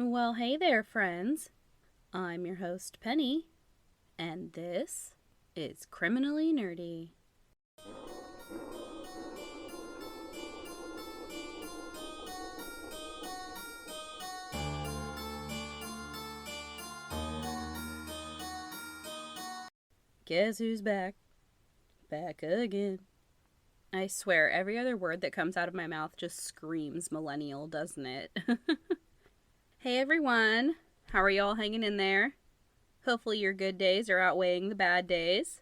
Well, hey there, friends. I'm your host, Penny, and this is Criminally Nerdy. Guess who's back? Back again. I swear, every other word that comes out of my mouth just screams millennial, doesn't it? Hey everyone, how are y'all hanging in there? Hopefully your good days are outweighing the bad days.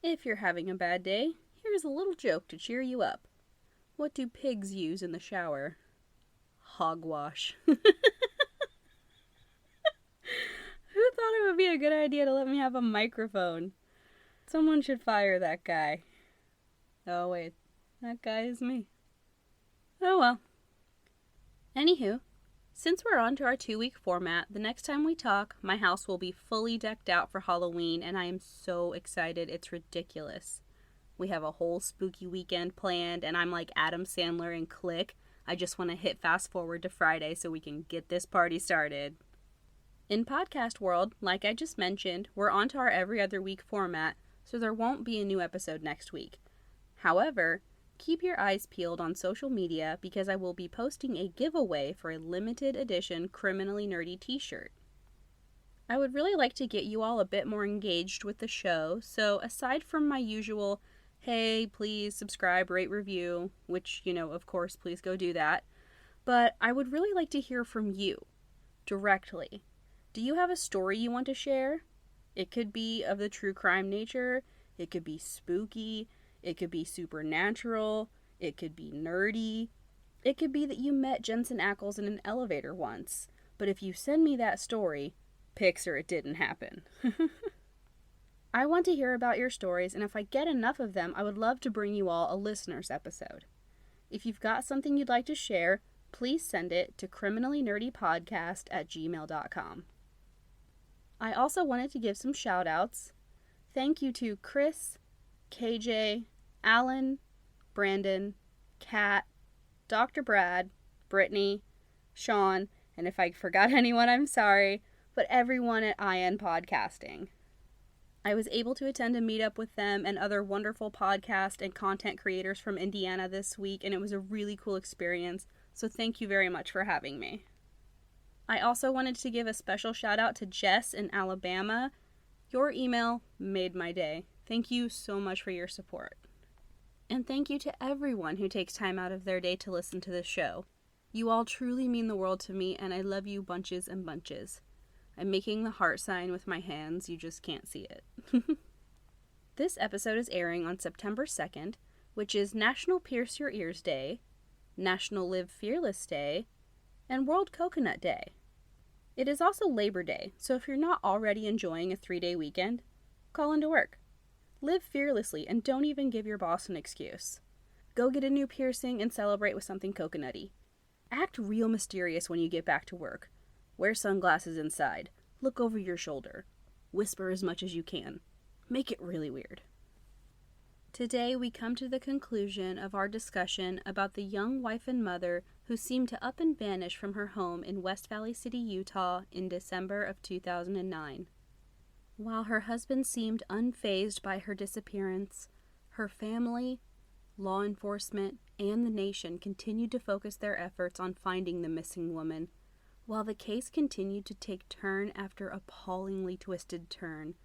If you're having a bad day, here's a little joke to cheer you up. What do pigs use in the shower? Hogwash. Who thought it would be a good idea to let me have a microphone? Someone should fire that guy. Oh wait, that guy is me. Oh well. Anywho, since we're on to our 2-week format, the next time we talk, my house will be fully decked out for Halloween, and I am so excited, it's ridiculous. We have a whole spooky weekend planned, and I'm like Adam Sandler in Click. I just want to hit fast forward to Friday so we can get this party started. In podcast world, like I just mentioned, we're on to our every other week format, so there won't be a new episode next week. However, keep your eyes peeled on social media because I will be posting a giveaway for a limited edition Criminally Nerdy t-shirt. I would really like to get you all a bit more engaged with the show, so aside from my usual, hey, please subscribe, rate, review, which, of course, please go do that, but I would really like to hear from you, directly. Do you have a story you want to share? It could be of the true crime nature, it could be spooky, it could be supernatural, it could be nerdy, it could be that you met Jensen Ackles in an elevator once, but if you send me that story, pics or it didn't happen. I want to hear about your stories, and if I get enough of them, I would love to bring you all a listener's episode. If you've got something you'd like to share, please send it to criminallynerdypodcast@gmail.com. I also wanted to give some shout-outs. Thank you to Chris, KJ, Alan, Brandon, Kat, Dr. Brad, Brittany, Sean, and if I forgot anyone, I'm sorry, but everyone at IN Podcasting. I was able to attend a meetup with them and other wonderful podcast and content creators from Indiana this week, and it was a really cool experience, so thank you very much for having me. I also wanted to give a special shout out to Jess in Alabama. Your email made my day. Thank you so much for your support. And thank you to everyone who takes time out of their day to listen to this show. You all truly mean the world to me, and I love you bunches and bunches. I'm making the heart sign with my hands, you just can't see it. This episode is airing on September 2nd, which is National Pierce Your Ears Day, National Live Fearless Day, and World Coconut Day. It is also Labor Day, so if you're not already enjoying a 3-day weekend, call into work. Live fearlessly and don't even give your boss an excuse. Go get a new piercing and celebrate with something coconutty. Act real mysterious when you get back to work. Wear sunglasses inside. Look over your shoulder. Whisper as much as you can. Make it really weird. Today we come to the conclusion of our discussion about the young wife and mother who seemed to up and vanish from her home in West Valley City, Utah in December of 2009. While her husband seemed unfazed by her disappearance, her family, law enforcement, and the nation continued to focus their efforts on finding the missing woman, while the case continued to take turn after appallingly twisted turn,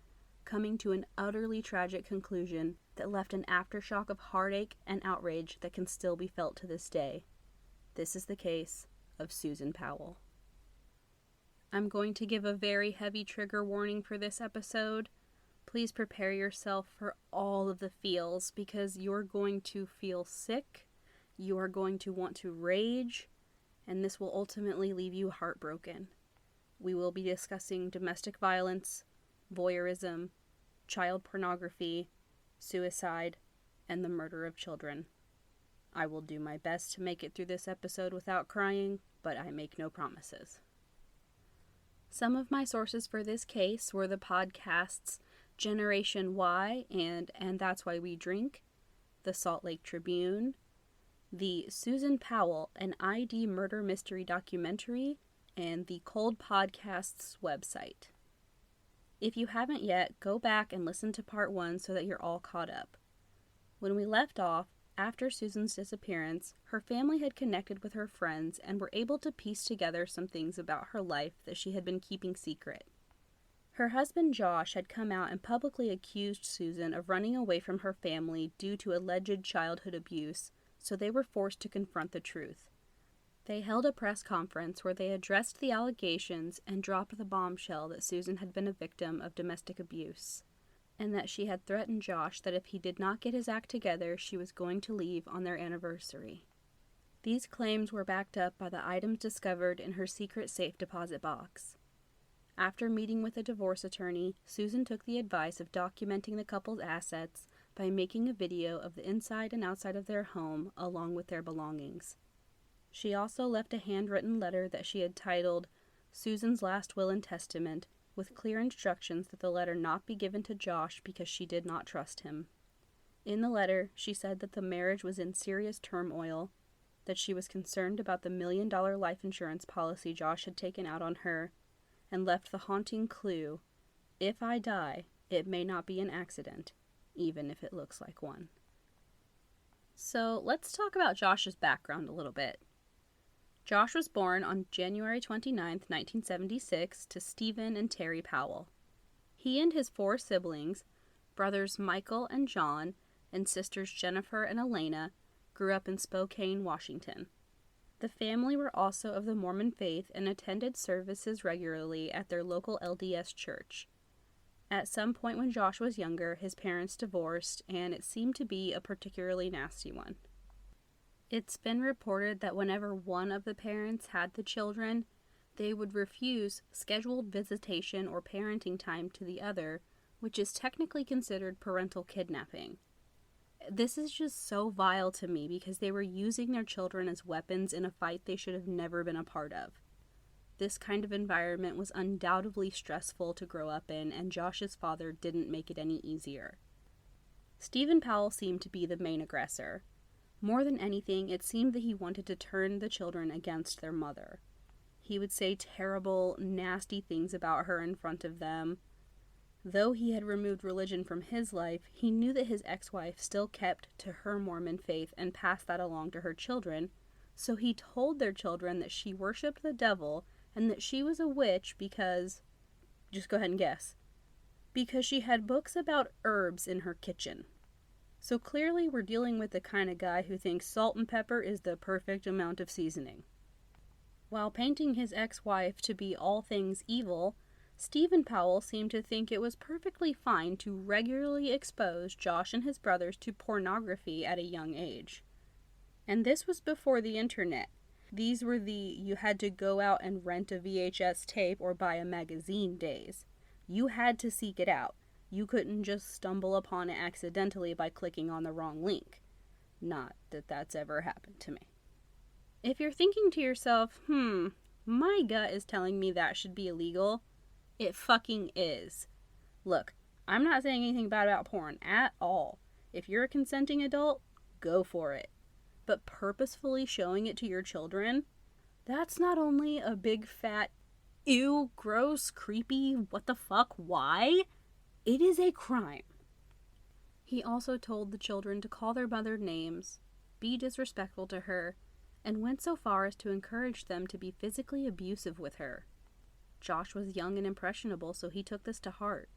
coming to an utterly tragic conclusion that left an aftershock of heartache and outrage that can still be felt to this day. This is the case of Susan Powell. I'm going to give a very heavy trigger warning for this episode. Please prepare yourself for all of the feels because you're going to feel sick, you are going to want to rage, and this will ultimately leave you heartbroken. We will be discussing domestic violence, voyeurism, child pornography, suicide, and the murder of children. I will do my best to make it through this episode without crying, but I make no promises. Some of my sources for this case were the podcasts Generation Y and That's Why We Drink, the Salt Lake Tribune, the Susan Powell, an ID murder mystery documentary, and the Cold Podcasts website. If you haven't yet, go back and listen to part 1 so that you're all caught up. When we left off, after Susan's disappearance, her family had connected with her friends and were able to piece together some things about her life that she had been keeping secret. Her husband Josh had come out and publicly accused Susan of running away from her family due to alleged childhood abuse, so they were forced to confront the truth. They held a press conference where they addressed the allegations and dropped the bombshell that Susan had been a victim of domestic abuse, and that she had threatened Josh that if he did not get his act together, she was going to leave on their anniversary. These claims were backed up by the items discovered in her secret safe deposit box. After meeting with a divorce attorney, Susan took the advice of documenting the couple's assets by making a video of the inside and outside of their home along with their belongings. She also left a handwritten letter that she had titled Susan's Last Will and Testament, with clear instructions that the letter not be given to Josh because she did not trust him. In the letter, she said that the marriage was in serious turmoil, that she was concerned about the $1 million life insurance policy Josh had taken out on her, and left the haunting clue, if I die, it may not be an accident, even if it looks like one. So let's talk about Josh's background a little bit. Josh was born on January 29, 1976, to Stephen and Terry Powell. He and his 4 siblings, brothers Michael and John, and sisters Jennifer and Elena, grew up in Spokane, Washington. The family were also of the Mormon faith and attended services regularly at their local LDS church. At some point when Josh was younger, his parents divorced, and it seemed to be a particularly nasty one. It's been reported that whenever one of the parents had the children, they would refuse scheduled visitation or parenting time to the other, which is technically considered parental kidnapping. This is just so vile to me because they were using their children as weapons in a fight they should have never been a part of. This kind of environment was undoubtedly stressful to grow up in, and Josh's father didn't make it any easier. Stephen Powell seemed to be the main aggressor. More than anything, it seemed that he wanted to turn the children against their mother. He would say terrible, nasty things about her in front of them. Though he had removed religion from his life, he knew that his ex-wife still kept to her Mormon faith and passed that along to her children, so he told their children that she worshipped the devil and that she was a witch because, just go ahead and guess, because she had books about herbs in her kitchen. So clearly we're dealing with the kind of guy who thinks salt and pepper is the perfect amount of seasoning. While painting his ex-wife to be all things evil, Stephen Powell seemed to think it was perfectly fine to regularly expose Josh and his brothers to pornography at a young age. And this was before the internet. These were the you had to go out and rent a VHS tape or buy a magazine days. You had to seek it out. You couldn't just stumble upon it accidentally by clicking on the wrong link. Not that that's ever happened to me. If you're thinking to yourself, my gut is telling me that should be illegal, it fucking is. Look, I'm not saying anything bad about porn at all. If you're a consenting adult, go for it. But purposefully showing it to your children, that's not only a big fat, ew, gross, creepy, what the fuck, why? It is a crime. He also told the children to call their mother names, be disrespectful to her, and went so far as to encourage them to be physically abusive with her. Josh was young and impressionable, so he took this to heart.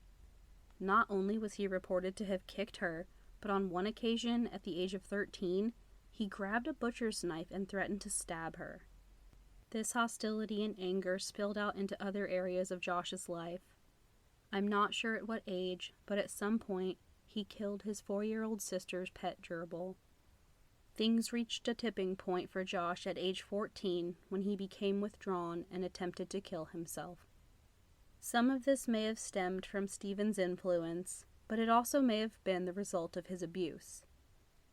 Not only was he reported to have kicked her, but on one occasion, at the age of 13, he grabbed a butcher's knife and threatened to stab her. This hostility and anger spilled out into other areas of Josh's life. I'm not sure at what age, but at some point, he killed his 4-year-old sister's pet gerbil. Things reached a tipping point for Josh at age 14 when he became withdrawn and attempted to kill himself. Some of this may have stemmed from Stephen's influence, but it also may have been the result of his abuse.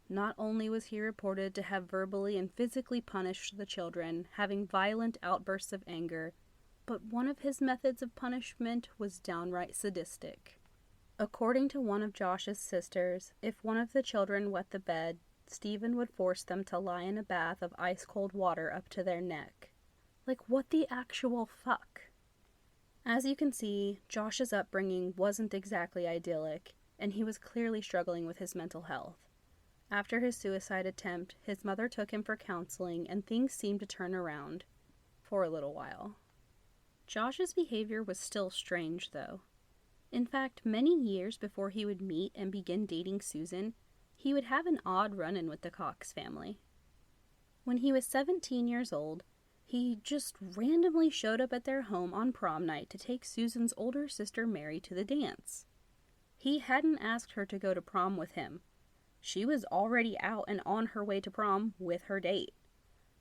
Not only was he reported to have verbally and physically punished the children, having violent outbursts of anger, but one of his methods of punishment was downright sadistic. According to one of Josh's sisters, if one of the children wet the bed, Stephen would force them to lie in a bath of ice-cold water up to their neck. Like, what the actual fuck? As you can see, Josh's upbringing wasn't exactly idyllic, and he was clearly struggling with his mental health. After his suicide attempt, his mother took him for counseling, and things seemed to turn around for a little while. Josh's behavior was still strange, though. In fact, many years before he would meet and begin dating Susan, he would have an odd run-in with the Cox family. When he was 17 years old, he just randomly showed up at their home on prom night to take Susan's older sister Mary to the dance. He hadn't asked her to go to prom with him. She was already out and on her way to prom with her date.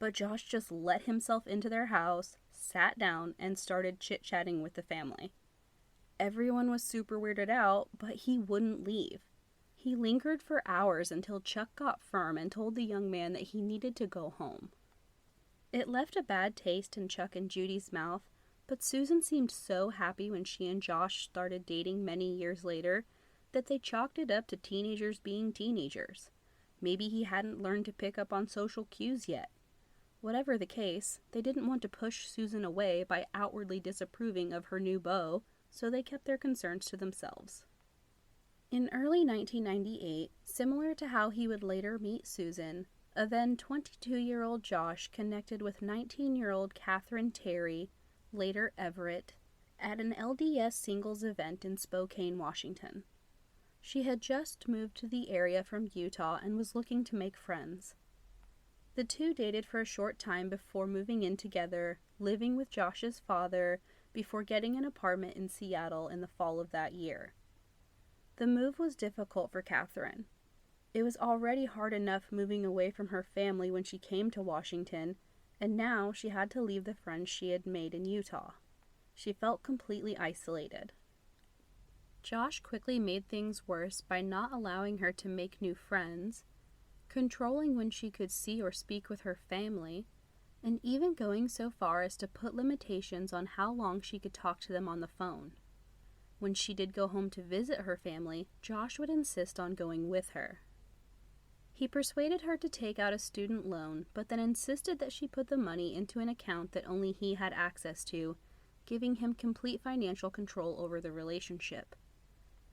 But Josh just let himself into their house, sat down, and started chit-chatting with the family. Everyone was super weirded out, but he wouldn't leave. He lingered for hours until Chuck got firm and told the young man that he needed to go home. It left a bad taste in Chuck and Judy's mouth, but Susan seemed so happy when she and Josh started dating many years later that they chalked it up to teenagers being teenagers. Maybe he hadn't learned to pick up on social cues yet. Whatever the case, they didn't want to push Susan away by outwardly disapproving of her new beau, so they kept their concerns to themselves. In early 1998, similar to how he would later meet Susan, a then 22-year-old Josh connected with 19-year-old Catherine Terry, later Everett, at an LDS singles event in Spokane, Washington. She had just moved to the area from Utah and was looking to make friends. The two dated for a short time before moving in together, living with Josh's father, before getting an apartment in Seattle in the fall of that year. The move was difficult for Catherine. It was already hard enough moving away from her family when she came to Washington, and now she had to leave the friends she had made in Utah. She felt completely isolated. Josh quickly made things worse by not allowing her to make new friends, controlling when she could see or speak with her family, and even going so far as to put limitations on how long she could talk to them on the phone. When she did go home to visit her family, Josh would insist on going with her. He persuaded her to take out a student loan, but then insisted that she put the money into an account that only he had access to, giving him complete financial control over the relationship.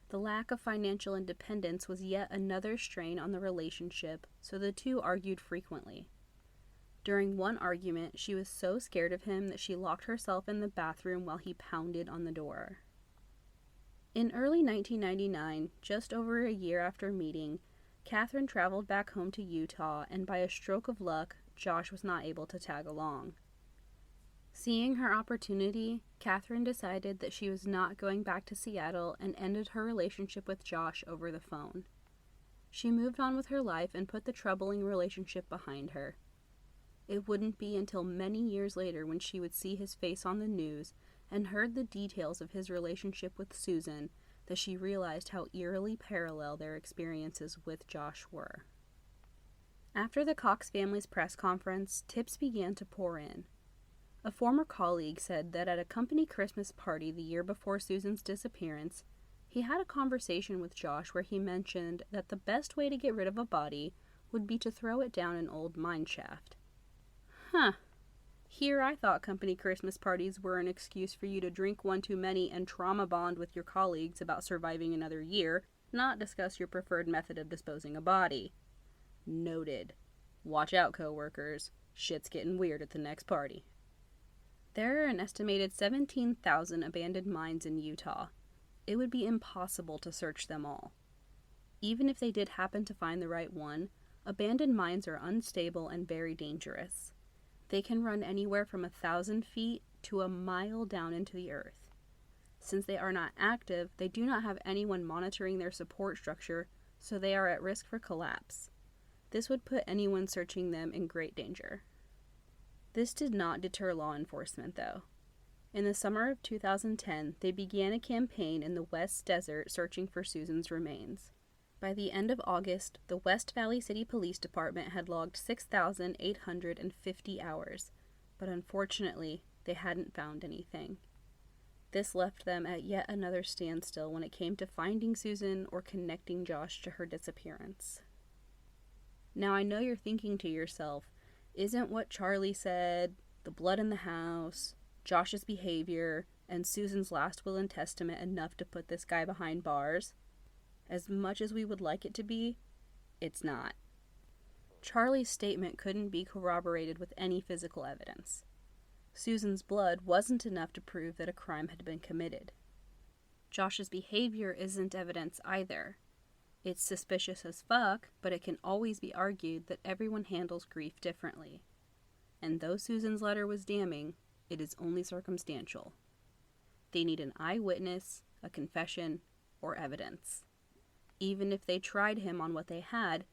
The lack of financial independence was yet another strain on the relationship, so the two argued frequently. During one argument, she was so scared of him that she locked herself in the bathroom while he pounded on the door. In early 1999, just over a year after meeting, Catherine traveled back home to Utah, and by a stroke of luck, Josh was not able to tag along. Seeing her opportunity, Catherine decided that she was not going back to Seattle and ended her relationship with Josh over the phone. She moved on with her life and put the troubling relationship behind her. It wouldn't be until many years later when she would see his face on the news and heard the details of his relationship with Susan that she realized how eerily parallel their experiences with Josh were. After the Cox family's press conference, tips began to pour in. A former colleague said that at a company Christmas party the year before Susan's disappearance, he had a conversation with Josh where he mentioned that the best way to get rid of a body would be to throw it down an old mine shaft. Here I thought company Christmas parties were an excuse for you to drink one too many and trauma bond with your colleagues about surviving another year, not discuss your preferred method of disposing a body. Noted. Watch out, coworkers. Shit's getting weird at the next party. There are an estimated 17,000 abandoned mines in Utah. It would be impossible to search them all. Even if they did happen to find the right one, abandoned mines are unstable and very dangerous. They can run anywhere from 1,000 feet to a mile down into the earth. Since they are not active, they do not have anyone monitoring their support structure, so they are at risk for collapse. This would put anyone searching them in great danger. This did not deter law enforcement, though. In the summer of 2010, they began a campaign in the West Desert searching for Susan's remains. By the end of August, the West Valley City Police Department had logged 6,850 hours, but unfortunately, they hadn't found anything. This left them at yet another standstill when it came to finding Susan or connecting Josh to her disappearance. Now I know you're thinking to yourself, isn't what Charlie said the blood in the house, Josh's behavior, and Susan's last will and testament enough to put this guy behind bars? As much as we would like it to be, it's not. Charlie's statement couldn't be corroborated with any physical evidence. Susan's blood wasn't enough to prove that a crime had been committed. Josh's behavior isn't evidence either. It's suspicious as fuck, but it can always be argued that everyone handles grief differently. And though Susan's letter was damning, it is only circumstantial. They need an eyewitness, a confession, or evidence. Even if they tried him on what they had,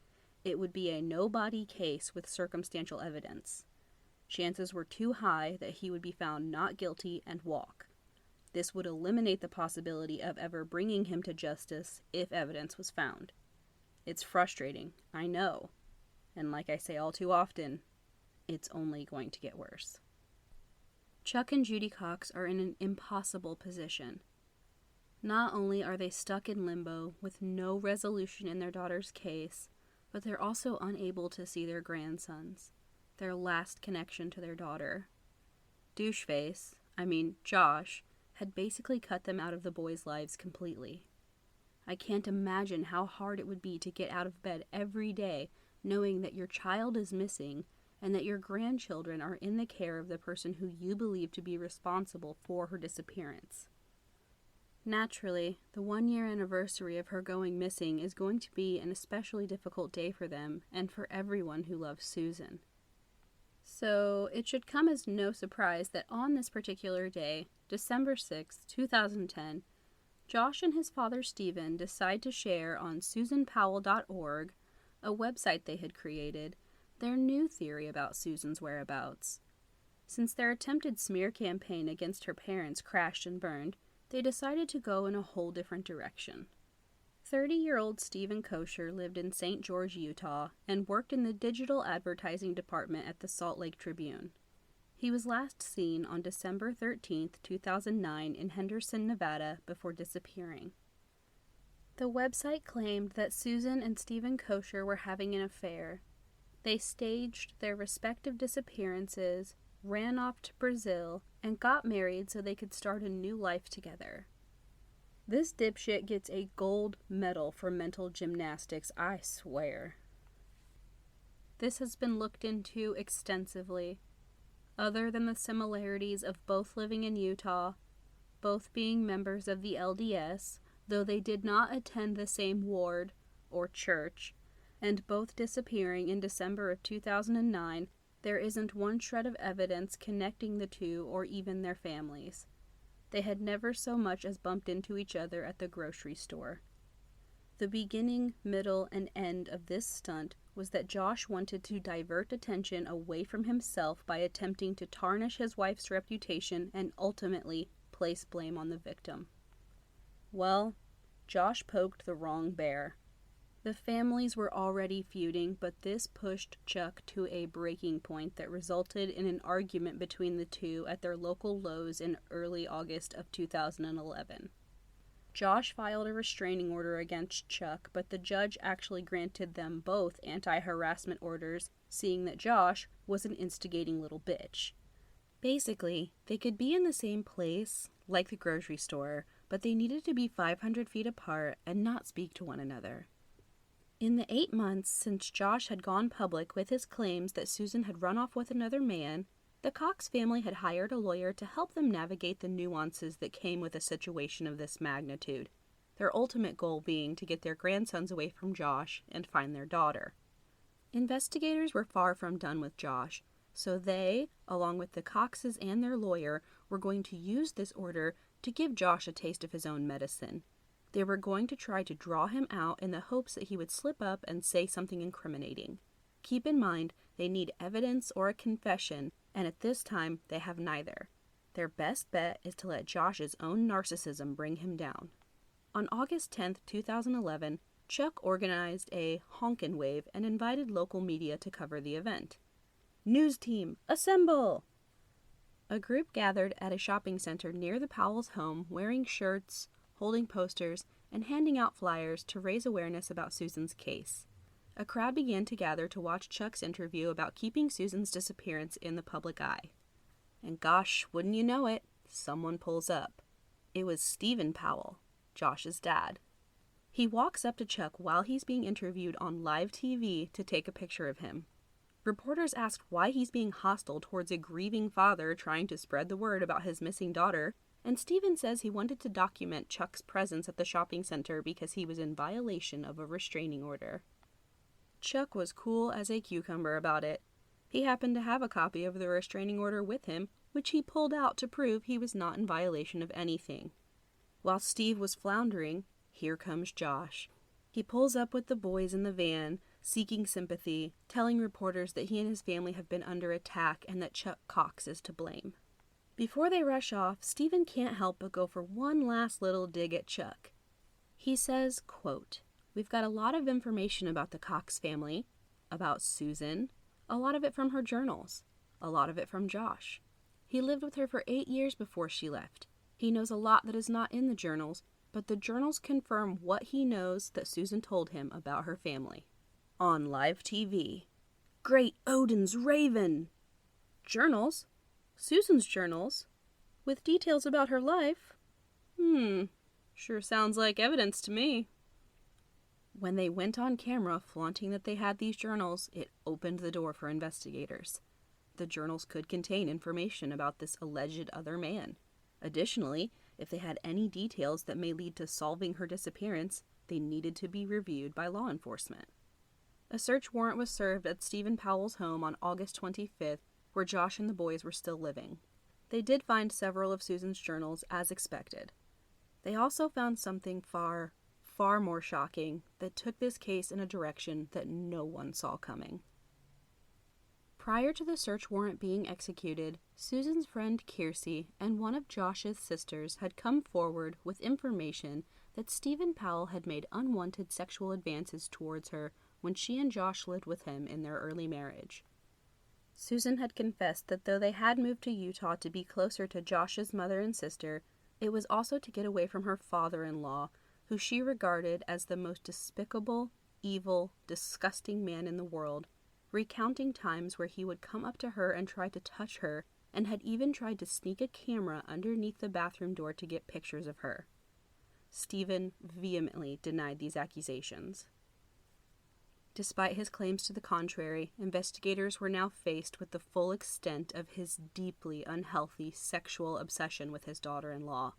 it would be a no-body case with circumstantial evidence. Chances were too high that he would be found not guilty and walk. This would eliminate the possibility of ever bringing him to justice if evidence was found. It's frustrating, I know. And like I say all too often, it's only going to get worse. Chuck and Judy Cox are in an impossible position. Not only are they stuck in limbo with no resolution in their daughter's case, but they're also unable to see their grandsons, their last connection to their daughter. Josh, had basically cut them out of the boys' lives completely. I can't imagine how hard it would be to get out of bed every day knowing that your child is missing and that your grandchildren are in the care of the person who you believe to be responsible for her disappearance. Naturally, the 1-year anniversary of her going missing is going to be an especially difficult day for them and for everyone who loves Susan. So, it should come as no surprise that on this particular day, December 6, 2010, Josh and his father Stephen decide to share on susanpowell.org, a website they had created, their new theory about Susan's whereabouts. Since their attempted smear campaign against her parents crashed and burned, they decided to go in a whole different direction. 30-year-old Stephen Kosher lived in St. George, Utah, and worked in the digital advertising department at the Salt Lake Tribune. He was last seen on December 13, 2009 in Henderson, Nevada, before disappearing. The website claimed that Susan and Stephen Kosher were having an affair. They staged their respective disappearances, ran off to Brazil, and got married so they could start a new life together. This dipshit gets a gold medal for mental gymnastics, I swear. This has been looked into extensively. Other than the similarities of both living in Utah, both being members of the LDS, though they did not attend the same ward or church, and both disappearing in December of 2009, there isn't one shred of evidence connecting the two or even their families. They had never so much as bumped into each other at the grocery store. The beginning, middle, and end of this stunt was that Josh wanted to divert attention away from himself by attempting to tarnish his wife's reputation and ultimately place blame on the victim. Well, Josh poked the wrong bear. The families were already feuding, but this pushed Chuck to a breaking point that resulted in an argument between the two at their local Lowe's in early August of 2011. Josh filed a restraining order against Chuck, but the judge actually granted them both anti-harassment orders, seeing that Josh was an instigating little bitch. Basically, they could be in the same place, like the grocery store, but they needed to be 500 feet apart and not speak to one another. In the 8 months since Josh had gone public with his claims that Susan had run off with another man, the Cox family had hired a lawyer to help them navigate the nuances that came with a situation of this magnitude, their ultimate goal being to get their grandsons away from Josh and find their daughter. Investigators were far from done with Josh, so they, along with the Coxes and their lawyer, were going to use this order to give Josh a taste of his own medicine. They were going to try to draw him out in the hopes that he would slip up and say something incriminating. Keep in mind, they need evidence or a confession, and at this time, they have neither. Their best bet is to let Josh's own narcissism bring him down. On August 10, 2011, Chuck organized a honkin' wave and invited local media to cover the event. News team, assemble! A group gathered at a shopping center near the Powell's home wearing shirts, holding posters, and handing out flyers to raise awareness about Susan's case. A crowd began to gather to watch Chuck's interview about keeping Susan's disappearance in the public eye. And gosh, wouldn't you know it, someone pulls up. It was Susan Powell, Josh's dad. He walks up to Chuck while he's being interviewed on live TV to take a picture of him. Reporters asked why he's being hostile towards a grieving father trying to spread the word about his missing daughter, and Stephen says he wanted to document Chuck's presence at the shopping center because he was in violation of a restraining order. Chuck was cool as a cucumber about it. He happened to have a copy of the restraining order with him, which he pulled out to prove he was not in violation of anything. While Steve was floundering, here comes Josh. He pulls up with the boys in the van, seeking sympathy, telling reporters that he and his family have been under attack and that Chuck Cox is to blame. Before they rush off, Stephen can't help but go for one last little dig at Chuck. He says, quote, "We've got a lot of information about the Cox family, about Susan, a lot of it from her journals, a lot of it from Josh. He lived with her for 8 years before she left. He knows a lot that is not in the journals, but the journals confirm what he knows that Susan told him about her family." On live TV. Great Odin's Raven! Journals? Susan's journals? With details about her life? Sure sounds like evidence to me. When they went on camera flaunting that they had these journals, it opened the door for investigators. The journals could contain information about this alleged other man. Additionally, if they had any details that may lead to solving her disappearance, they needed to be reviewed by law enforcement. A search warrant was served at Susan Powell's home on August 25th, where Josh and the boys were still living. They did find several of Susan's journals, as expected. They also found something far, far more shocking that took this case in a direction that no one saw coming. Prior to the search warrant being executed, Susan's friend Kiersey and one of Josh's sisters had come forward with information that Susan Powell had made unwanted sexual advances towards her when she and Josh lived with him in their early marriage. Susan had confessed that though they had moved to Utah to be closer to Josh's mother and sister, it was also to get away from her father-in-law, who she regarded as the most despicable, evil, disgusting man in the world, recounting times where he would come up to her and try to touch her, and had even tried to sneak a camera underneath the bathroom door to get pictures of her. Stephen vehemently denied these accusations. Despite his claims to the contrary, investigators were now faced with the full extent of his deeply unhealthy sexual obsession with his daughter-in-law.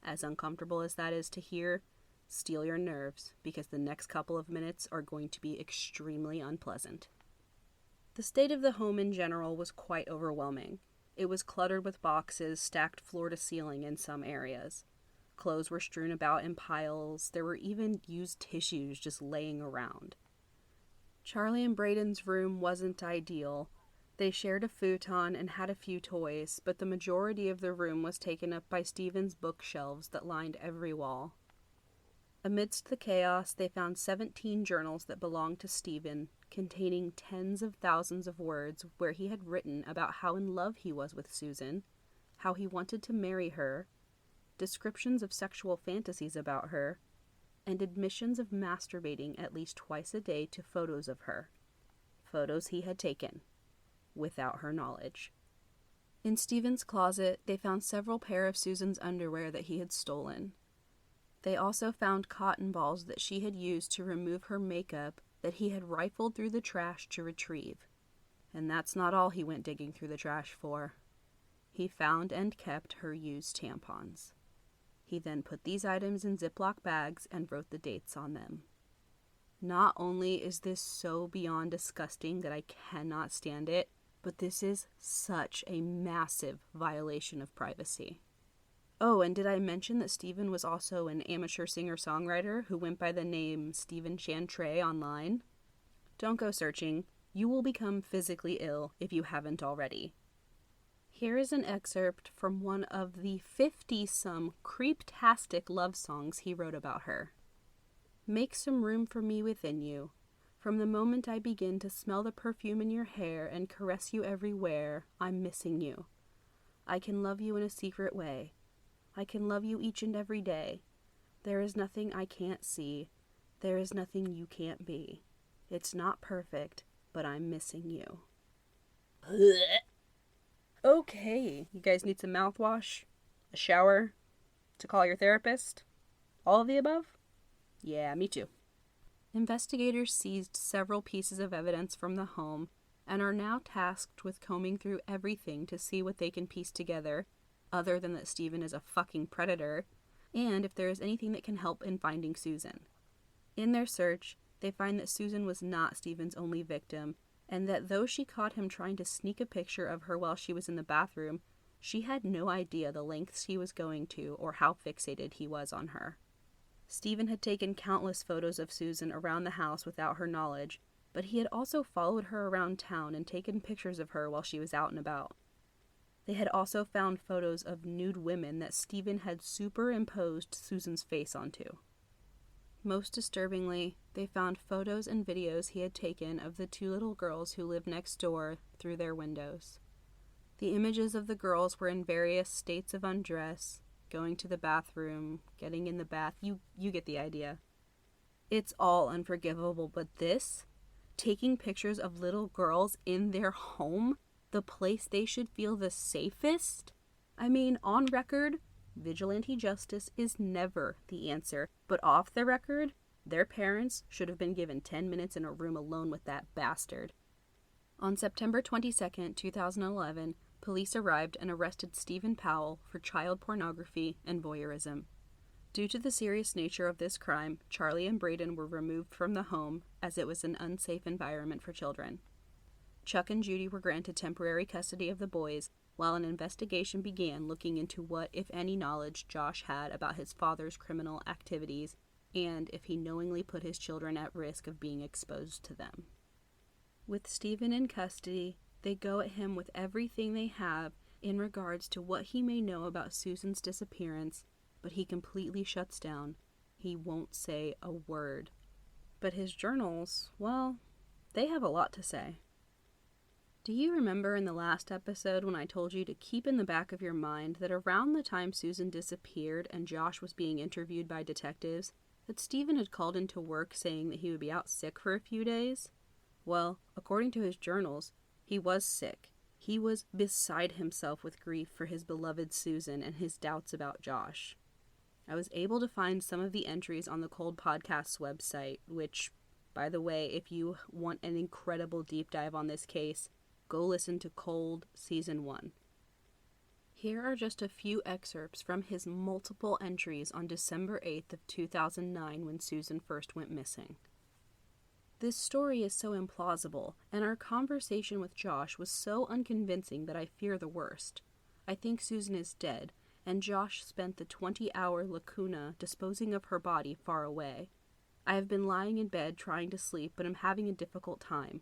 As uncomfortable as that is to hear, steel your nerves, because the next couple of minutes are going to be extremely unpleasant. The state of the home in general was quite overwhelming. It was cluttered with boxes stacked floor to ceiling in some areas. Clothes were strewn about in piles. There were even used tissues just laying around. Charlie and Braden's room wasn't ideal. They shared a futon and had a few toys, but the majority of the room was taken up by Stephen's bookshelves that lined every wall. Amidst the chaos, they found 17 journals that belonged to Stephen, containing tens of thousands of words where he had written about how in love he was with Susan, how he wanted to marry her, descriptions of sexual fantasies about her, and admissions of masturbating at least twice a day to photos of her. Photos he had taken, without her knowledge. In Stephen's closet, they found several pair of Susan's underwear that he had stolen. They also found cotton balls that she had used to remove her makeup that he had rifled through the trash to retrieve. And that's not all he went digging through the trash for. He found and kept her used tampons. He then put these items in Ziploc bags and wrote the dates on them. Not only is this so beyond disgusting that I cannot stand it, but this is such a massive violation of privacy. Oh, and did I mention that Stephen was also an amateur singer-songwriter who went by the name Stephen Chantray online? Don't go searching. You will become physically ill if you haven't already. Here is an excerpt from one of the 50-some creeptastic love songs he wrote about her. Make some room for me within you. From the moment I begin to smell the perfume in your hair and caress you everywhere, I'm missing you. I can love you in a secret way. I can love you each and every day. There is nothing I can't see. There is nothing you can't be. It's not perfect, but I'm missing you. Okay, you guys need some mouthwash? A shower? To call your therapist? All of the above? Yeah, me too. Investigators seized several pieces of evidence from the home and are now tasked with combing through everything to see what they can piece together, other than that Stephen is a fucking predator, and if there is anything that can help in finding Susan. In their search, they find that Susan was not Stephen's only victim, and that though she caught him trying to sneak a picture of her while she was in the bathroom, she had no idea the lengths he was going to or how fixated he was on her. Stephen had taken countless photos of Susan around the house without her knowledge, but he had also followed her around town and taken pictures of her while she was out and about. They had also found photos of nude women that Stephen had superimposed Susan's face onto. Most disturbingly, they found photos and videos he had taken of the two little girls who lived next door through their windows. The images of the girls were in various states of undress, going to the bathroom, getting in the bath. You get the idea. It's all unforgivable, but this, taking pictures of little girls in their home, the place they should feel the safest? I mean, on record, vigilante justice is never the answer, but off the record, their parents should have been given 10 minutes in a room alone with that bastard. On September 22nd, 2011, police arrived and arrested Susan Powell for child pornography and voyeurism. Due to the serious nature of this crime, Charlie and Braden were removed from the home as it was an unsafe environment for children. Chuck and Judy were granted temporary custody of the boys, while an investigation began looking into what, if any, knowledge Josh had about his father's criminal activities and if he knowingly put his children at risk of being exposed to them. With Stephen in custody, they go at him with everything they have in regards to what he may know about Susan's disappearance, but he completely shuts down. He won't say a word. But his journals, well, they have a lot to say. Do you remember in the last episode when I told you to keep in the back of your mind that around the time Susan disappeared and Josh was being interviewed by detectives, that Stephen had called into work saying that he would be out sick for a few days? Well, according to his journals, he was sick. He was beside himself with grief for his beloved Susan and his doubts about Josh. I was able to find some of the entries on the Cold Podcast's website, which, by the way, if you want an incredible deep dive on this case, go listen to Cold Season 1. Here are just a few excerpts from his multiple entries on December 8th of 2009 when Susan first went missing. This story is so implausible, and our conversation with Josh was so unconvincing that I fear the worst. I think Susan is dead, and Josh spent the 20-hour lacuna disposing of her body far away. I have been lying in bed trying to sleep, but am having a difficult time.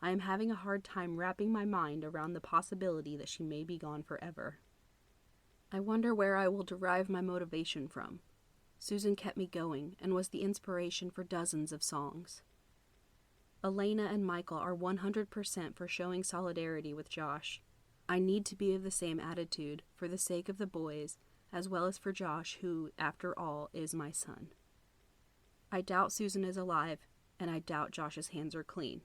I am having a hard time wrapping my mind around the possibility that she may be gone forever. I wonder where I will derive my motivation from. Susan kept me going and was the inspiration for dozens of songs. Elena and Michael are 100% for showing solidarity with Josh. I need to be of the same attitude for the sake of the boys, as well as for Josh, who, after all, is my son. I doubt Susan is alive, and I doubt Josh's hands are clean.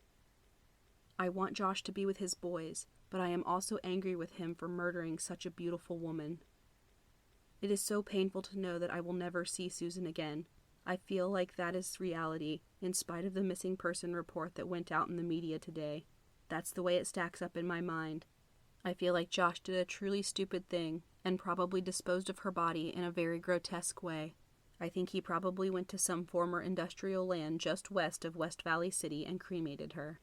I want Josh to be with his boys, but I am also angry with him for murdering such a beautiful woman. It is so painful to know that I will never see Susan again. I feel like that is reality, in spite of the missing person report that went out in the media today. That's the way it stacks up in my mind. I feel like Josh did a truly stupid thing, and probably disposed of her body in a very grotesque way. I think he probably went to some former industrial land just west of West Valley City and cremated her.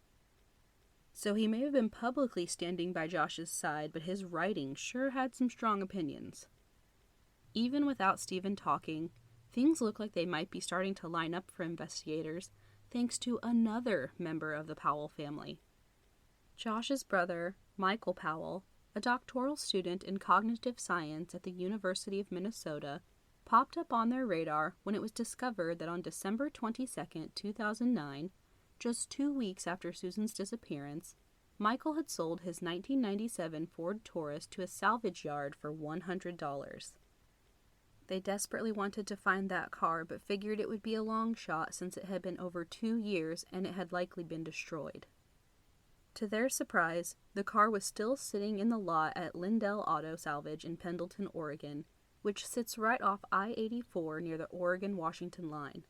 So he may have been publicly standing by Josh's side, but his writing sure had some strong opinions. Even without Stephen talking, things look like they might be starting to line up for investigators, thanks to another member of the Powell family. Josh's brother, Michael Powell, a doctoral student in cognitive science at the University of Minnesota, popped up on their radar when it was discovered that on December 22, 2009, just 2 weeks after Susan's disappearance, Michael had sold his 1997 Ford Taurus to a salvage yard for $100. They desperately wanted to find that car, but figured it would be a long shot since it had been over 2 years and it had likely been destroyed. To their surprise, the car was still sitting in the lot at Lindell Auto Salvage in Pendleton, Oregon, which sits right off I-84 near the Oregon-Washington line.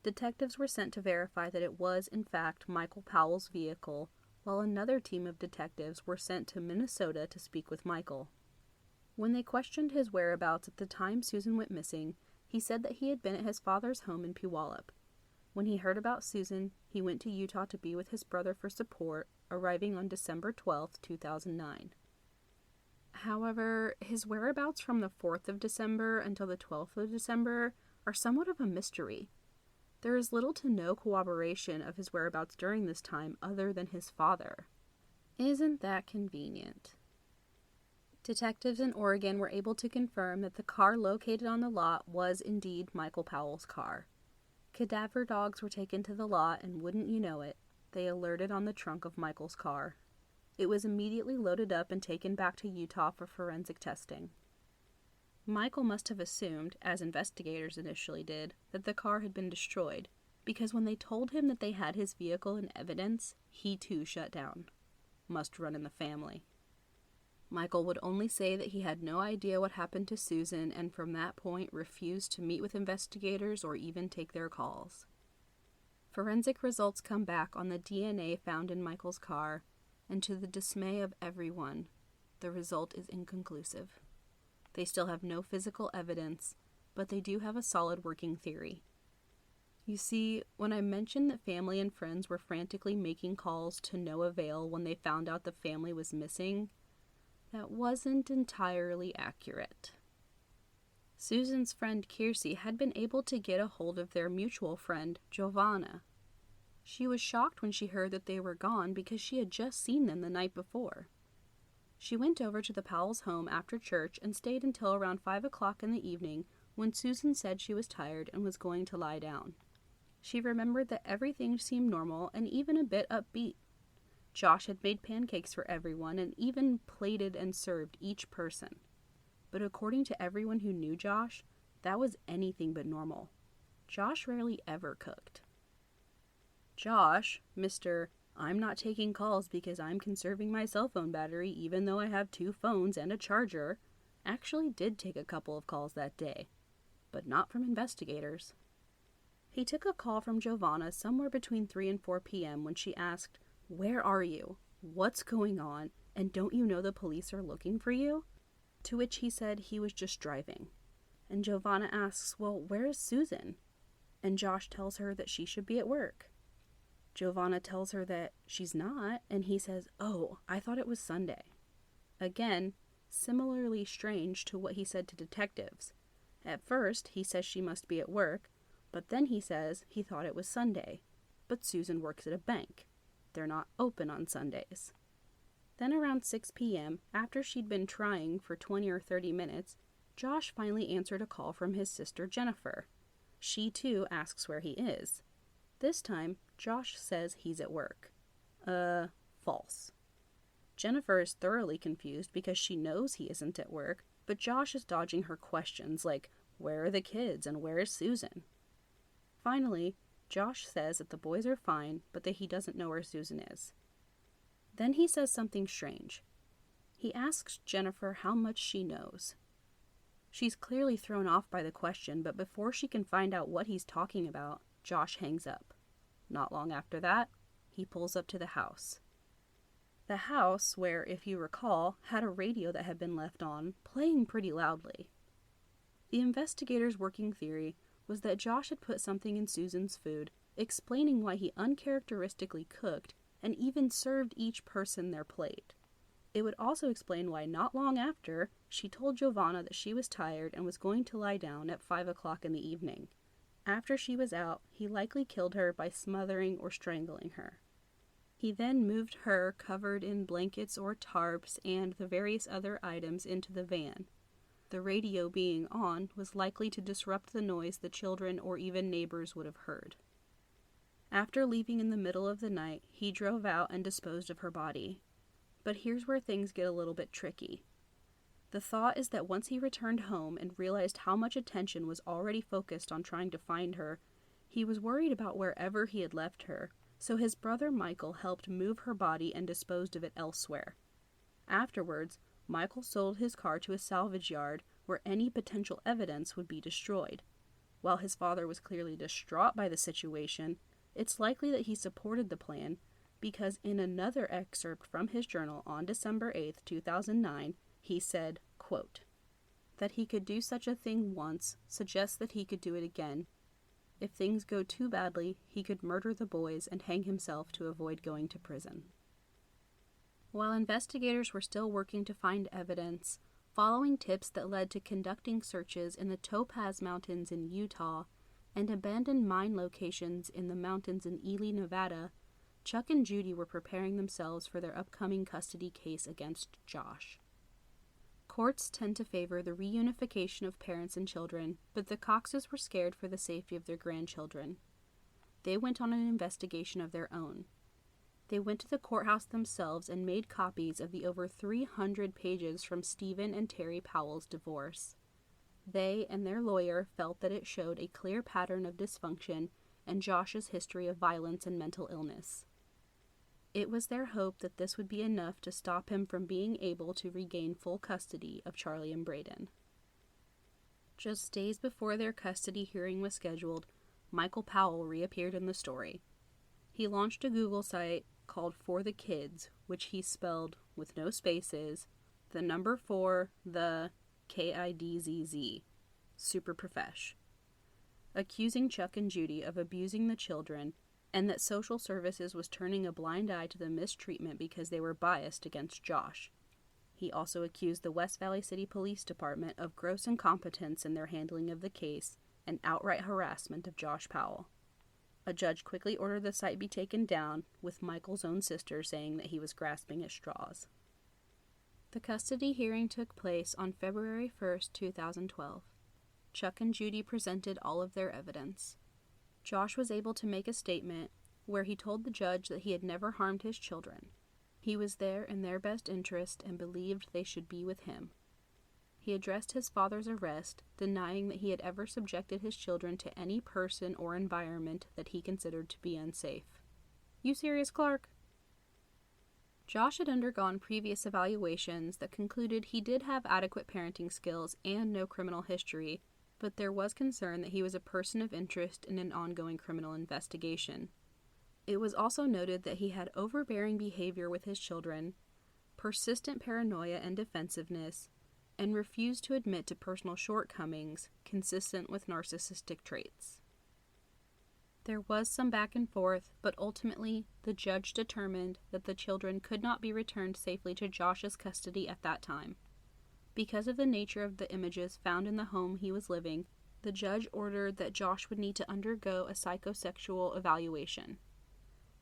Detectives were sent to verify that it was, in fact, Michael Powell's vehicle, while another team of detectives were sent to Minnesota to speak with Michael. When they questioned his whereabouts at the time Susan went missing, he said that he had been at his father's home in Puyallup. When he heard about Susan, he went to Utah to be with his brother for support, arriving on December 12, 2009. However, his whereabouts from the 4th of December until the 12th of December are somewhat of a mystery. There is little to no corroboration of his whereabouts during this time other than his father. Isn't that convenient? Detectives in Oregon were able to confirm that the car located on the lot was indeed Michael Powell's car. Cadaver dogs were taken to the lot, and wouldn't you know it, they alerted on the trunk of Michael's car. It was immediately loaded up and taken back to Utah for forensic testing. Michael must have assumed, as investigators initially did, that the car had been destroyed, because when they told him that they had his vehicle in evidence, he too shut down. Must run in the family. Michael would only say that he had no idea what happened to Susan, and from that point refused to meet with investigators or even take their calls. Forensic results come back on the DNA found in Michael's car, and to the dismay of everyone, the result is inconclusive. They still have no physical evidence, but they do have a solid working theory. You see, when I mentioned that family and friends were frantically making calls to no avail when they found out the family was missing, that wasn't entirely accurate. Susan's friend Kiersey had been able to get a hold of their mutual friend, Giovanna. She was shocked when she heard that they were gone because she had just seen them the night before. She went over to the Powell's home after church and stayed until around 5 o'clock in the evening when Susan said she was tired and was going to lie down. She remembered that everything seemed normal and even a bit upbeat. Josh had made pancakes for everyone and even plated and served each person. But according to everyone who knew Josh, that was anything but normal. Josh rarely ever cooked. Josh, Mr. I'm not taking calls because I'm conserving my cell phone battery even though I have 2 phones and a charger, actually did take a couple of calls that day, but not from investigators. He took a call from Giovanna somewhere between 3 and 4 p.m. when she asked, "Where are you? What's going on? And don't you know the police are looking for you?" To which he said he was just driving. And Giovanna asks, "Well, where is Susan?" And Josh tells her that she should be at work. Giovanna tells her that she's not, and he says, "Oh, I thought it was Sunday." Again, similarly strange to what he said to detectives. At first, he says she must be at work, but then he says he thought it was Sunday. But Susan works at a bank. They're not open on Sundays. Then around 6 p.m., after she'd been trying for 20 or 30 minutes, Josh finally answered a call from his sister Jennifer. She too asks where he is. This time, Josh says he's at work. False. Jennifer is thoroughly confused because she knows he isn't at work, but Josh is dodging her questions like, where are the kids and where is Susan? Finally, Josh says that the boys are fine, but that he doesn't know where Susan is. Then he says something strange. He asks Jennifer how much she knows. She's clearly thrown off by the question, but before she can find out what he's talking about, Josh hangs up. Not long after that, he pulls up to the house. The house, where, if you recall, had a radio that had been left on, playing pretty loudly. The investigators' working theory was that Josh had put something in Susan's food, explaining why he uncharacteristically cooked and even served each person their plate. It would also explain why not long after, she told Giovanna that she was tired and was going to lie down at 5 o'clock in the evening. After she was out, he likely killed her by smothering or strangling her. He then moved her, covered in blankets or tarps, and the various other items into the van. The radio being on was likely to disrupt the noise the children or even neighbors would have heard. After leaving in the middle of the night, he drove out and disposed of her body. But here's where things get a little bit tricky. The thought is that once he returned home and realized how much attention was already focused on trying to find her, he was worried about wherever he had left her, so his brother Michael helped move her body and disposed of it elsewhere. Afterwards, Michael sold his car to a salvage yard where any potential evidence would be destroyed. While his father was clearly distraught by the situation, it's likely that he supported the plan because in another excerpt from his journal on December 8, 2009, he said, quote, "That he could do such a thing once suggests that he could do it again. If things go too badly, he could murder the boys and hang himself to avoid going to prison." While investigators were still working to find evidence, following tips that led to conducting searches in the Topaz Mountains in Utah and abandoned mine locations in the mountains in Ely, Nevada, Chuck and Judy were preparing themselves for their upcoming custody case against Josh. Courts tend to favor the reunification of parents and children, but the Coxes were scared for the safety of their grandchildren. They went on an investigation of their own. They went to the courthouse themselves and made copies of the over 300 pages from Stephen and Terry Powell's divorce. They and their lawyer felt that it showed a clear pattern of dysfunction and Josh's history of violence and mental illness. It was their hope that this would be enough to stop him from being able to regain full custody of Charlie and Braden. Just days before their custody hearing was scheduled, Michael Powell reappeared in the story. He launched a Google site called For the Kids, which he spelled with no spaces, the number 4, the KIDZZ, super profesh, accusing Chuck and Judy of abusing the children and that social services was turning a blind eye to the mistreatment because they were biased against Josh. He also accused the West Valley City Police Department of gross incompetence in their handling of the case and outright harassment of Josh Powell. A judge quickly ordered the site be taken down, with Michael's own sister saying that he was grasping at straws. The custody hearing took place on February 1st, 2012. Chuck and Judy presented all of their evidence. Josh was able to make a statement where he told the judge that he had never harmed his children. He was there in their best interest and believed they should be with him. He addressed his father's arrest, denying that he had ever subjected his children to any person or environment that he considered to be unsafe. You serious, Clark? Josh had undergone previous evaluations that concluded he did have adequate parenting skills and no criminal history, but there was concern that he was a person of interest in an ongoing criminal investigation. It was also noted that he had overbearing behavior with his children, persistent paranoia and defensiveness, and refused to admit to personal shortcomings consistent with narcissistic traits. There was some back and forth, but ultimately the judge determined that the children could not be returned safely to Josh's custody at that time. Because of the nature of the images found in the home he was living, the judge ordered that Josh would need to undergo a psychosexual evaluation.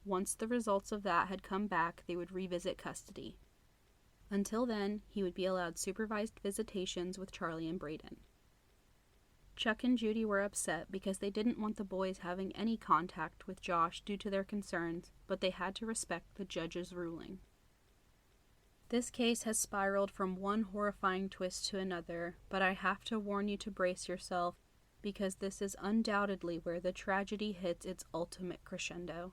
Once the results of that had come back, they would revisit custody. Until then, he would be allowed supervised visitations with Charlie and Braden. Chuck and Judy were upset because they didn't want the boys having any contact with Josh due to their concerns, but they had to respect the judge's ruling. This case has spiraled from one horrifying twist to another, but I have to warn you to brace yourself because this is undoubtedly where the tragedy hits its ultimate crescendo.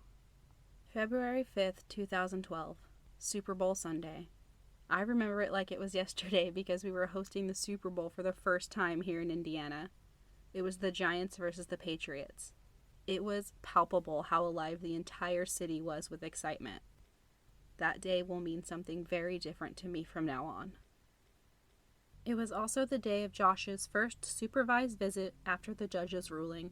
February 5th, 2012, Super Bowl Sunday. I remember it like it was yesterday because we were hosting the Super Bowl for the first time here in Indiana. It was the Giants versus the Patriots. It was palpable how alive the entire city was with excitement. That day will mean something very different to me from now on. It was also the day of Josh's first supervised visit after the judge's ruling.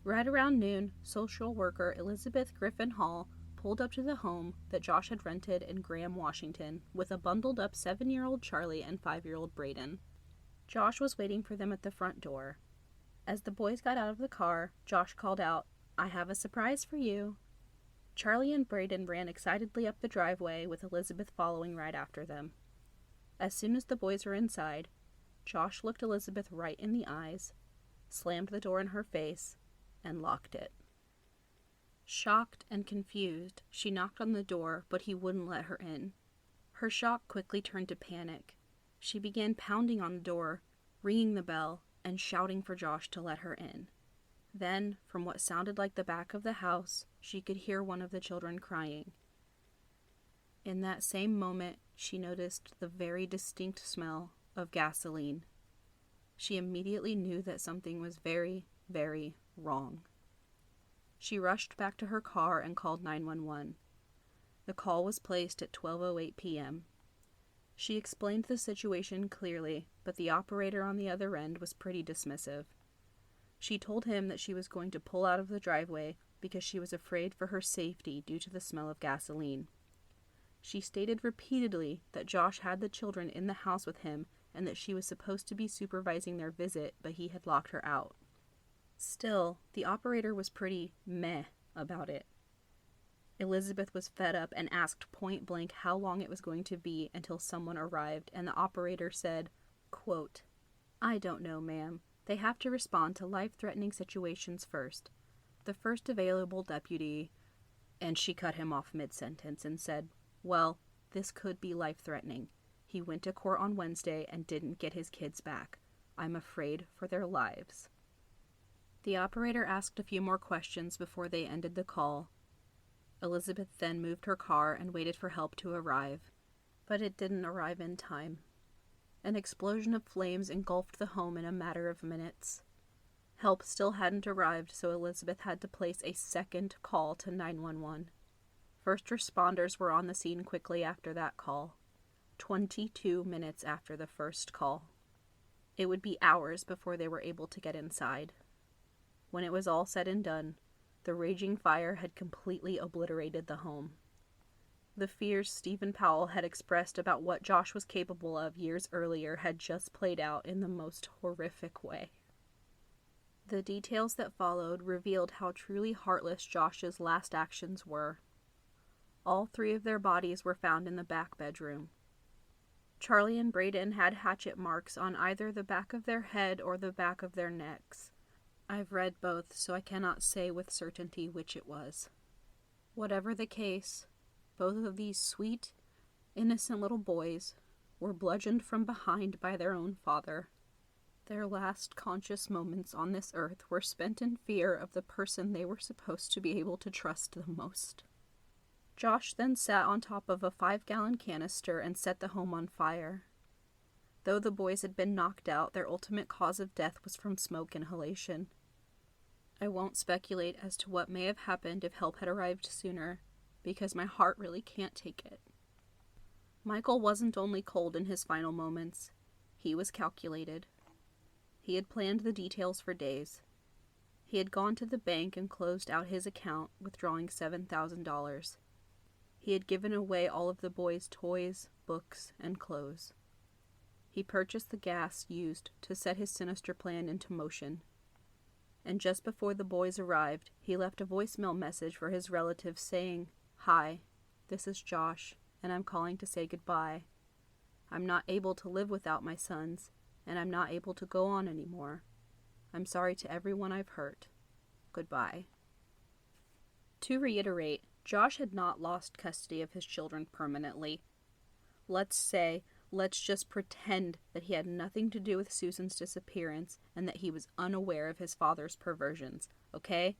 Right around noon, social worker Elizabeth Griffin Hall pulled up to the home that Josh had rented in Graham, Washington, with a bundled-up 7-year-old Charlie and 5-year-old Braden. Josh was waiting for them at the front door. As the boys got out of the car, Josh called out, "I have a surprise for you." Charlie and Braden ran excitedly up the driveway, with Elizabeth following right after them. As soon as the boys were inside, Josh looked Elizabeth right in the eyes, slammed the door in her face, and locked it. Shocked and confused, she knocked on the door, but he wouldn't let her in. Her shock quickly turned to panic. She began pounding on the door, ringing the bell, and shouting for Josh to let her in. Then, from what sounded like the back of the house, she could hear one of the children crying. In that same moment, she noticed the very distinct smell of gasoline. She immediately knew that something was very, very wrong. She rushed back to her car and called 911. The call was placed at 12:08 p.m. She explained the situation clearly, but the operator on the other end was pretty dismissive. She told him that she was going to pull out of the driveway because she was afraid for her safety due to the smell of gasoline. She stated repeatedly that Josh had the children in the house with him and that she was supposed to be supervising their visit, but he had locked her out. Still, the operator was pretty meh about it. Elizabeth was fed up and asked point blank how long it was going to be until someone arrived, and the operator said, quote, "I don't know, ma'am. They have to respond to life-threatening situations first. The first available deputy," and she cut him off mid-sentence and said, "Well, this could be life-threatening. He went to court on Wednesday and didn't get his kids back. I'm afraid for their lives." The operator asked a few more questions before they ended the call. Elizabeth then moved her car and waited for help to arrive, but it didn't arrive in time. An explosion of flames engulfed the home in a matter of minutes. Help still hadn't arrived, so Elizabeth had to place a second call to 911. First responders were on the scene quickly after that call, 22 minutes after the first call. It would be hours before they were able to get inside. When it was all said and done, the raging fire had completely obliterated the home. The fears Susan Powell had expressed about what Josh was capable of years earlier had just played out in the most horrific way. The details that followed revealed how truly heartless Josh's last actions were. All three of their bodies were found in the back bedroom. Charlie and Braden had hatchet marks on either the back of their head or the back of their necks. I've read both, so I cannot say with certainty which it was. Whatever the case, both of these sweet, innocent little boys were bludgeoned from behind by their own father. Their last conscious moments on this earth were spent in fear of the person they were supposed to be able to trust the most. Josh then sat on top of a 5-gallon canister and set the home on fire. Though the boys had been knocked out, their ultimate cause of death was from smoke inhalation. I won't speculate as to what may have happened if help had arrived sooner, because my heart really can't take it. Michael wasn't only cold in his final moments, he was calculated. He had planned the details for days. He had gone to the bank and closed out his account, withdrawing $7,000. He had given away all of the boys' toys, books, and clothes. He purchased the gas used to set his sinister plan into motion. And just before the boys arrived, he left a voicemail message for his relatives saying, "Hi, this is Josh, and I'm calling to say goodbye. I'm not able to live without my sons, and I'm not able to go on anymore. I'm sorry to everyone I've hurt. Goodbye." To reiterate, Josh had not lost custody of his children permanently. Let's just pretend that he had nothing to do with Susan's disappearance and that he was unaware of his father's perversions, okay?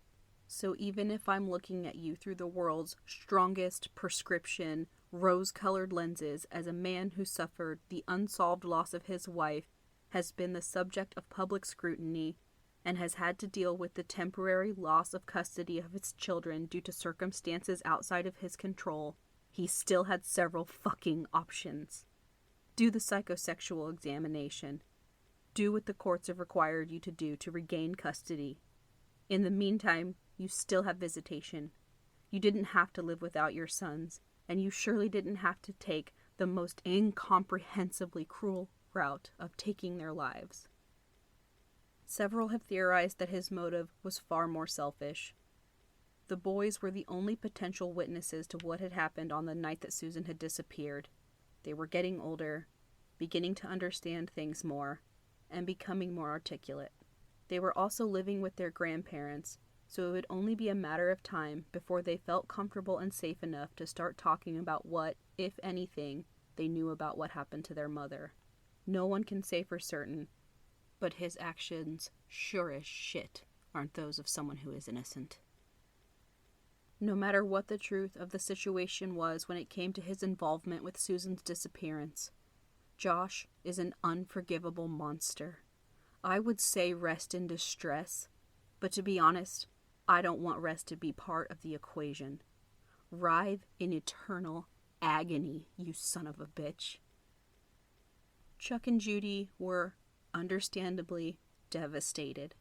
So even if I'm looking at you through the world's strongest prescription, rose-colored lenses as a man who suffered the unsolved loss of his wife, has been the subject of public scrutiny, and has had to deal with the temporary loss of custody of his children due to circumstances outside of his control, he still had several fucking options. Do the psychosexual examination. Do what the courts have required you to do to regain custody. In the meantime, you still have visitation. You didn't have to live without your sons, and you surely didn't have to take the most incomprehensibly cruel route of taking their lives. Several have theorized that his motive was far more selfish. The boys were the only potential witnesses to what had happened on the night that Susan had disappeared. They were getting older, beginning to understand things more, and becoming more articulate. They were also living with their grandparents, so it would only be a matter of time before they felt comfortable and safe enough to start talking about what, if anything, they knew about what happened to their mother. No one can say for certain, but his actions sure as shit aren't those of someone who is innocent. No matter what the truth of the situation was when it came to his involvement with Susan's disappearance, Josh is an unforgivable monster. I would say rest in distress, but to be honest, I don't want rest to be part of the equation. Writhe in eternal agony, you son of a bitch. Chuck and Judy were, understandably, devastated.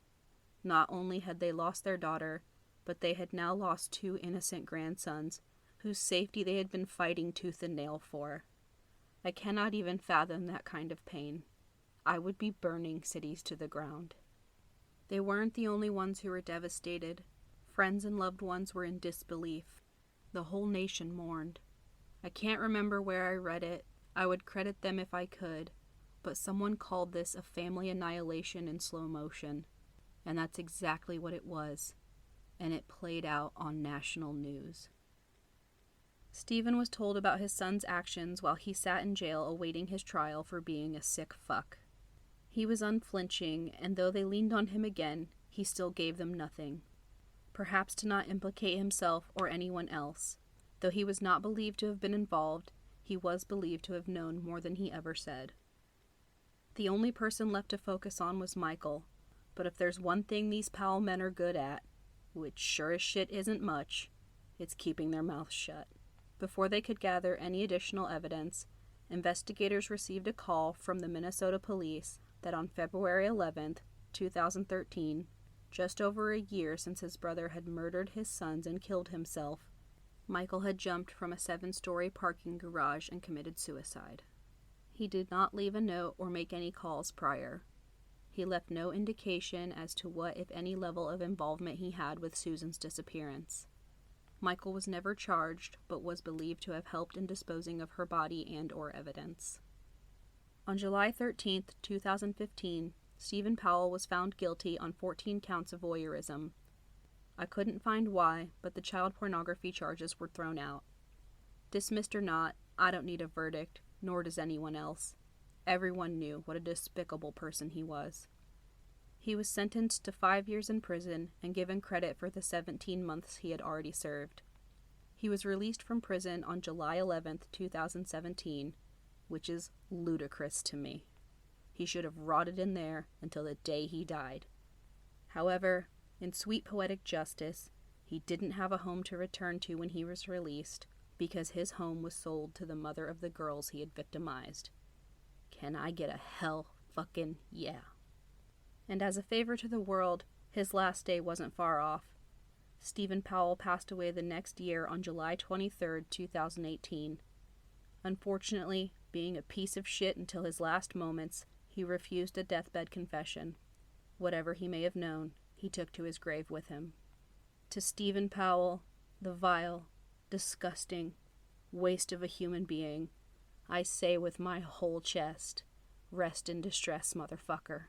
Not only had they lost their daughter, but they had now lost 2 innocent grandsons, whose safety they had been fighting tooth and nail for. I cannot even fathom that kind of pain. I would be burning cities to the ground. They weren't the only ones who were devastated. Friends and loved ones were in disbelief. The whole nation mourned. I can't remember where I read it. I would credit them if I could, but someone called this a family annihilation in slow motion, and that's exactly what it was, and it played out on national news. Stephen was told about his son's actions while he sat in jail awaiting his trial for being a sick fuck. He was unflinching, and though they leaned on him again, he still gave them nothing. Perhaps to not implicate himself or anyone else. Though he was not believed to have been involved, he was believed to have known more than he ever said. The only person left to focus on was Michael, but if there's one thing these Powell men are good at, which sure as shit isn't much, it's keeping their mouths shut. Before they could gather any additional evidence, investigators received a call from the Minnesota police that on February 11th, 2013, just over a year since his brother had murdered his sons and killed himself, Michael had jumped from a 7-story parking garage and committed suicide. He did not leave a note or make any calls prior. He left no indication as to what, if any, level of involvement he had with Susan's disappearance. Michael was never charged, but was believed to have helped in disposing of her body and/or evidence. On July 13, 2015, Susan Powell was found guilty on 14 counts of voyeurism. I couldn't find why, but the child pornography charges were thrown out. Dismissed or not, I don't need a verdict, nor does anyone else. Everyone knew what a despicable person he was. He was sentenced to 5 years in prison and given credit for the 17 months he had already served. He was released from prison on July 11, 2017, which is ludicrous to me. He should have rotted in there until the day he died. However, in sweet poetic justice, he didn't have a home to return to when he was released because his home was sold to the mother of the girls he had victimized. Can I get a hell fucking yeah? And as a favor to the world, his last day wasn't far off. Susan Powell passed away the next year on July 23, 2018. Unfortunately, being a piece of shit until his last moments, he refused a deathbed confession. Whatever he may have known, he took to his grave with him. To Susan Powell, the vile, disgusting waste of a human being, I say with my whole chest, rest in distress, motherfucker.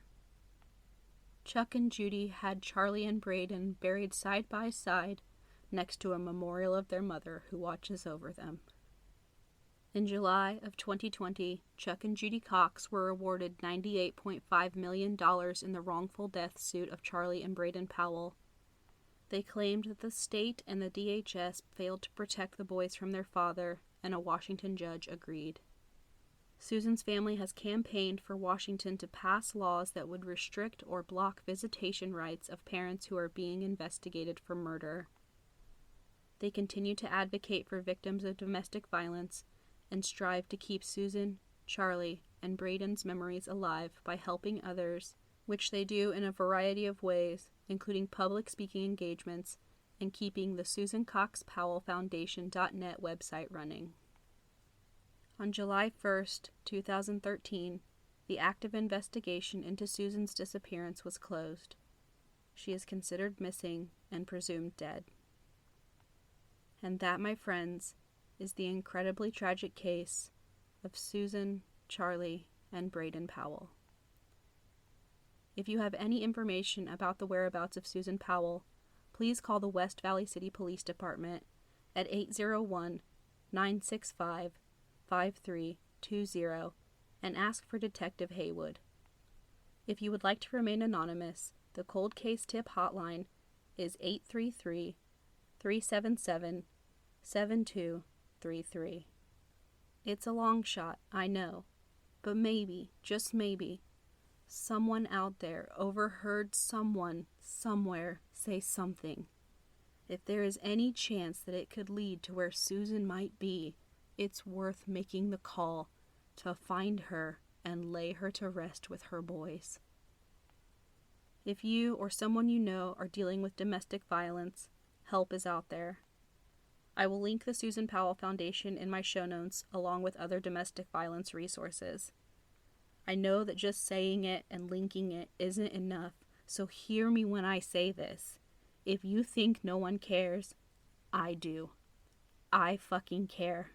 Chuck and Judy had Charlie and Braden buried side by side next to a memorial of their mother who watches over them. In July of 2020, Chuck and Judy Cox were awarded $98.5 million in the wrongful death suit of Charlie and Braden Powell. They claimed that the state and the DHS failed to protect the boys from their father, and a Washington judge agreed. Susan's family has campaigned for Washington to pass laws that would restrict or block visitation rights of parents who are being investigated for murder. They continue to advocate for victims of domestic violence and strive to keep Susan, Charlie, and Braden's memories alive by helping others, which they do in a variety of ways, including public speaking engagements and keeping the SusanCoxPowellFoundation.net website running. On July 1, 2013, the active investigation into Susan's disappearance was closed. She is considered missing and presumed dead. And that, my friends, is the incredibly tragic case of Susan, Charlie, and Braden Powell. If you have any information about the whereabouts of Susan Powell, please call the West Valley City Police Department at 801-965-5320 and ask for Detective Haywood. If you would like to remain anonymous, The cold case tip hotline is 833-377-7233. It's a long shot, I know, but maybe, just maybe, someone out there overheard someone, somewhere, say something. If there is any chance that it could lead to where Susan might be, it's worth making the call to find her and lay her to rest with her boys. If you or someone you know are dealing with domestic violence, help is out there. I will link the Susan Powell Foundation in my show notes along with other domestic violence resources. I know that just saying it and linking it isn't enough, so hear me when I say this. If you think no one cares, I do. I fucking care.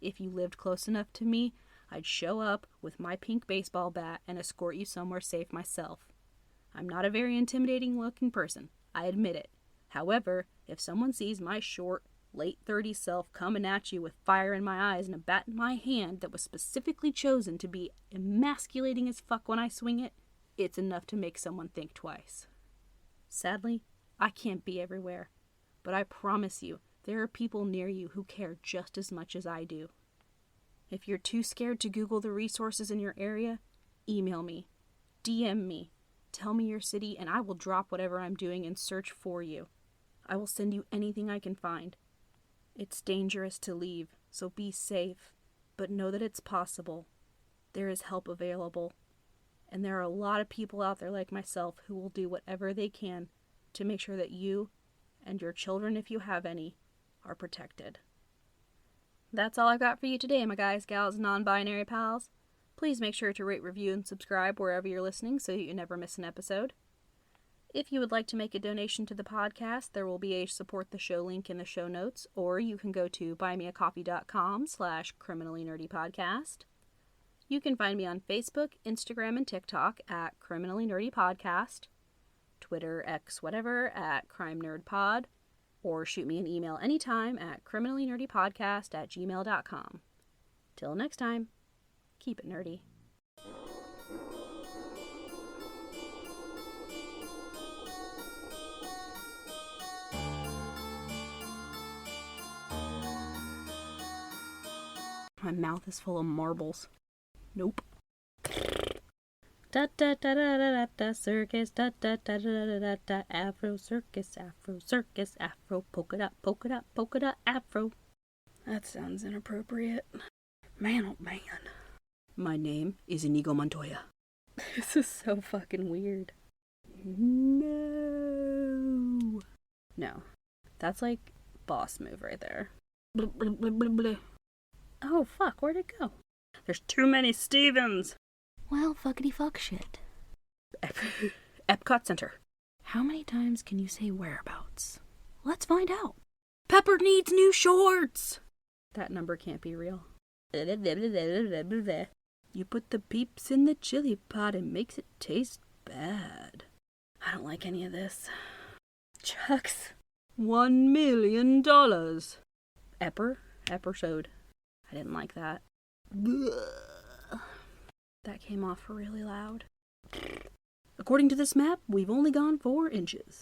If you lived close enough to me, I'd show up with my pink baseball bat and escort you somewhere safe myself. I'm not a very intimidating looking person, I admit it. However, if someone sees my short, late 30s self coming at you with fire in my eyes and a bat in my hand that was specifically chosen to be emasculating as fuck when I swing it, it's enough to make someone think twice. Sadly, I can't be everywhere, but I promise you, there are people near you who care just as much as I do. If you're too scared to Google the resources in your area, email me, DM me, tell me your city, and I will drop whatever I'm doing and search for you. I will send you anything I can find. It's dangerous to leave, so be safe, but know that it's possible. There is help available, and there are a lot of people out there like myself who will do whatever they can to make sure that you and your children, if you have any, are protected. That's all I've got for you today, my guys, gals, non-binary pals. Please make sure to rate, review, and subscribe wherever you're listening so you never miss an episode. If you would like to make a donation to the podcast, there will be a support the show link in the show notes, or you can go to buymeacoffee.com/criminallynerdypodcast. You can find me on Facebook, Instagram, and TikTok at Criminally Nerdy Podcast, Twitter, X, whatever, at Crime Nerd Pod, or shoot me an email anytime at criminallynerdypodcast@gmail.com. Till next time, keep it nerdy. My mouth is full of marbles. Nope. Da da da da da da circus, da da da da da da afro circus, afro polka dot afro. That sounds inappropriate. Man, oh man. My name is Inigo Montoya. This is so fucking weird. No. That's like boss move right there. Blah, blah, blah, blah, blah. Oh fuck, where'd it go? There's too many Stevens! Well, fuckity fuck shit. Epcot Center. How many times can you say whereabouts? Let's find out. Pepper needs new shorts! That number can't be real. You put the peeps in the chili pot and makes it taste bad. I don't like any of this. Chucks. $1 million. Episode. I didn't like that. That came off really loud. According to this map, we've only gone 4 inches.